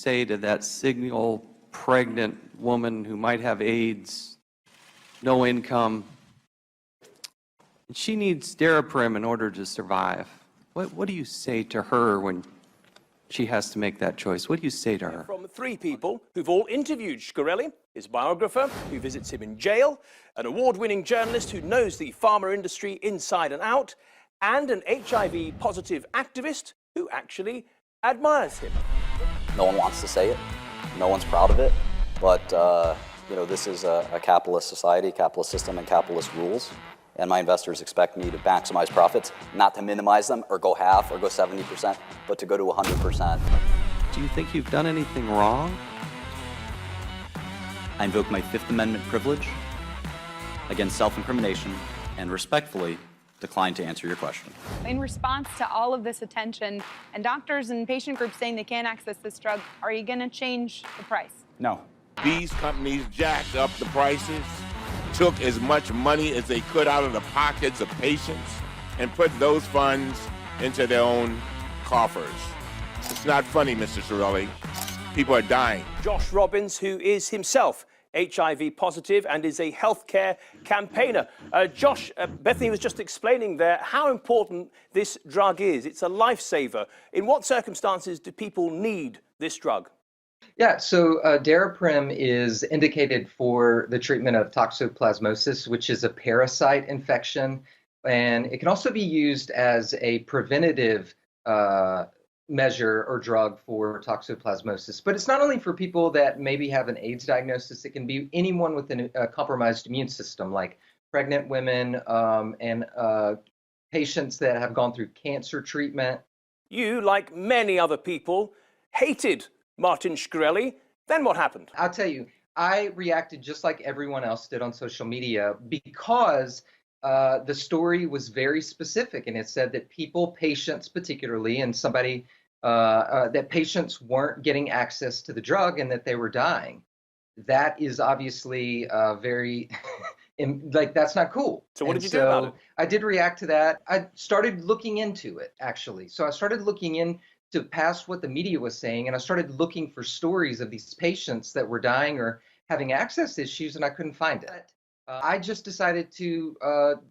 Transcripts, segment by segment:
say to that single pregnant woman who might have AIDS, no income, and she needs Daraprim in order to survive? What do you say to her when she has to make that choice? What do you say to her? From three people who've all interviewed Shkreli, his biographer who visits him in jail, an award-winning journalist who knows the pharma industry inside and out, and an HIV-positive activist who actually admires him. No one wants to say it. No one's proud of it. But, you know, this is a capitalist society, capitalist system, and capitalist rules. And my investors expect me to maximize profits, not to minimize them or go half or go 70%, but to go to 100%. Do you think you've done anything wrong? I invoke my Fifth Amendment privilege against self-incrimination and respectfully decline to answer your question. In response to all of this attention and doctors and patient groups saying they can't access this drug, are you going to change the price? No. These companies jacked up the prices, took as much money as they could out of the pockets of patients, and put those funds into their own coffers. It's not funny, Mr. Shkreli. People are dying. Josh Robbins, who is himself HIV positive and is a healthcare campaigner. Josh, Bethany was just explaining there how important this drug is. It's a lifesaver. In what circumstances do people need this drug? Yeah, so Daraprim is indicated for the treatment of toxoplasmosis, which is a parasite infection, and it can also be used as a preventative measure or drug for toxoplasmosis. But it's not only for people that maybe have an AIDS diagnosis, it can be anyone with a compromised immune system, like pregnant women and patients that have gone through cancer treatment. You, like many other people, hated Martin Shkreli. Then what happened? I'll tell you, I reacted just like everyone else did on social media because the story was very specific, and it said that patients particularly, and somebody, that patients weren't getting access to the drug and that they were dying. That is obviously very, like, that's not cool. So what did you do about it? I did react to that. I started looking into it, actually. So I started looking into past what the media was saying, and I started looking for stories of these patients that were dying or having access issues, and I couldn't find it. I just decided to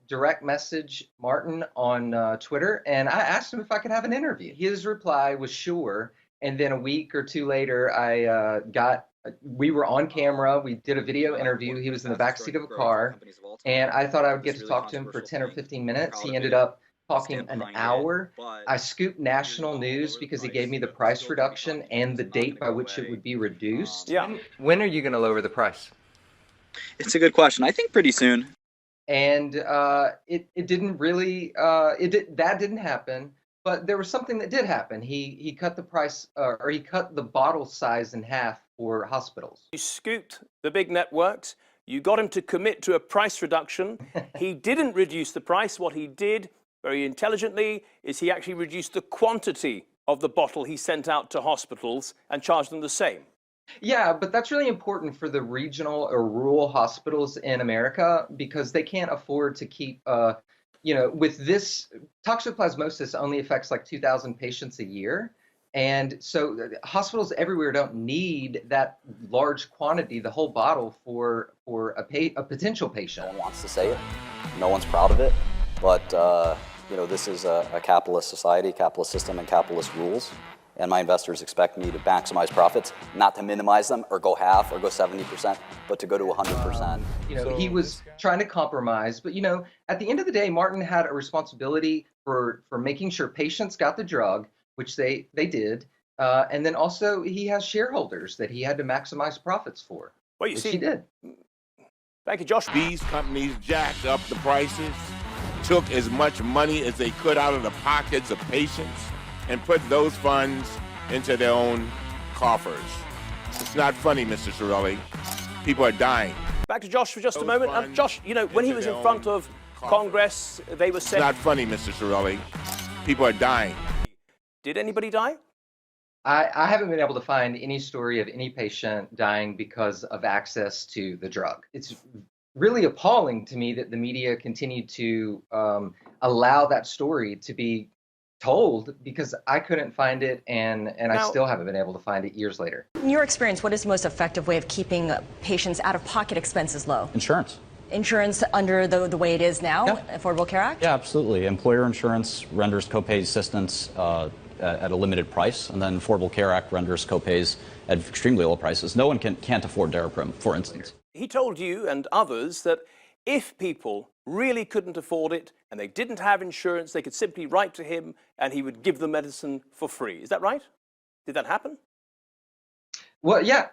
direct message Martin on Twitter, and I asked him if I could have an interview. His reply was sure, and then a week or two later, we were on camera. We did a video interview. He was in the backseat of a car, and I thought I would get to talk to him for 10 or 15 minutes. He ended up talking an hour. I scooped national news because he gave me the price reduction and the date by which it would be reduced. Yeah. When are you going to lower the price? It's a good question. I think pretty soon. And it didn't really, that didn't happen. But there was something that did happen. He cut the price, or he cut the bottle size in half for hospitals. You scooped the big networks. You got him to commit to a price reduction. He didn't reduce the price. What he did, very intelligently, is he actually reduced the quantity of the bottle he sent out to hospitals and charged them the same. Yeah, but that's really important for the regional or rural hospitals in America because they can't afford to keep, with this, toxoplasmosis only affects like 2,000 patients a year. And so hospitals everywhere don't need that large quantity, the whole bottle for a potential patient. No one wants to say it. No one's proud of it. But, this is a capitalist society, capitalist system, and capitalist rules. And my investors expect me to maximize profits, not to minimize them or go half or go 70%, but to go to 100%. He was trying to compromise, but at the end of the day, Martin had a responsibility for making sure patients got the drug, which they did, and then also he has shareholders that he had to maximize profits for. Well, you see, he did. Thank you, Josh. These companies jacked up the prices, took as much money as they could out of the pockets of patients, and put those funds into their own coffers. It's not funny, Mr. Shkreli. People are dying. Back to Josh for just a moment. Josh, when he was in front of Congress, they were saying... It's not funny, Mr. Shkreli. People are dying. Did anybody die? I haven't been able to find any story of any patient dying because of access to the drug. It's really appalling to me that the media continued to allow that story to be told because I couldn't find it, and I Now- still haven't been able to find it years later. In your experience, what is the most effective way of keeping patients' out-of-pocket expenses low? Insurance. Insurance under the way it is now, Yeah. Affordable Care Act? Yeah, absolutely. Employer insurance renders copay assistance at a limited price, and then Affordable Care Act renders copays at extremely low prices. No one can't afford Daraprim, for instance. He told you and others that if people really couldn't afford it and they didn't have insurance, they could simply write to him and he would give them medicine for free. Is that right? Did that happen? Well, yeah.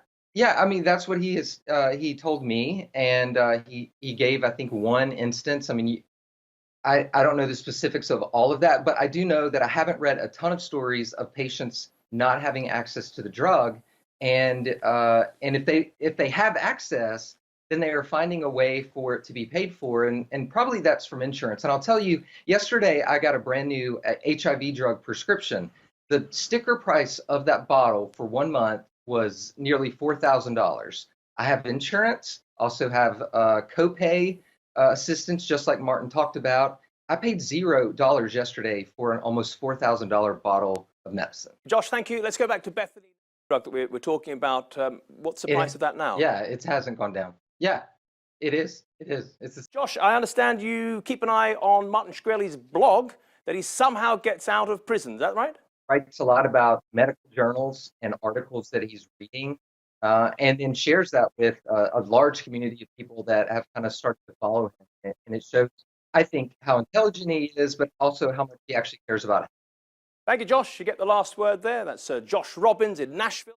I mean, that's what he told me, and he gave, I think, one instance. I mean, I don't know the specifics of all of that, but I do know that I haven't read a ton of stories of patients not having access to the drug, and if they have access, then they are finding a way for it to be paid for, and probably that's from insurance. And I'll tell you, yesterday I got a brand new HIV drug prescription. The sticker price of that bottle for 1 month was nearly $4,000. I have insurance, also have copay assistance, just like Martin talked about. I paid $0 yesterday for an almost $4,000 bottle of medicine. Josh, thank you. Let's go back to Bethany, the drug that we're talking about. What's the price of that now? Yeah, it hasn't gone down. Yeah, it is. Josh, I understand you keep an eye on Martin Shkreli's blog, that he somehow gets out of prison. Is that right? Writes a lot about medical journals and articles that he's reading, and then shares that with a large community of people that have kind of started to follow him. And it shows, I think, how intelligent he is, but also how much he actually cares about it. Thank you, Josh. You get the last word there. That's Josh Robbins in Nashville.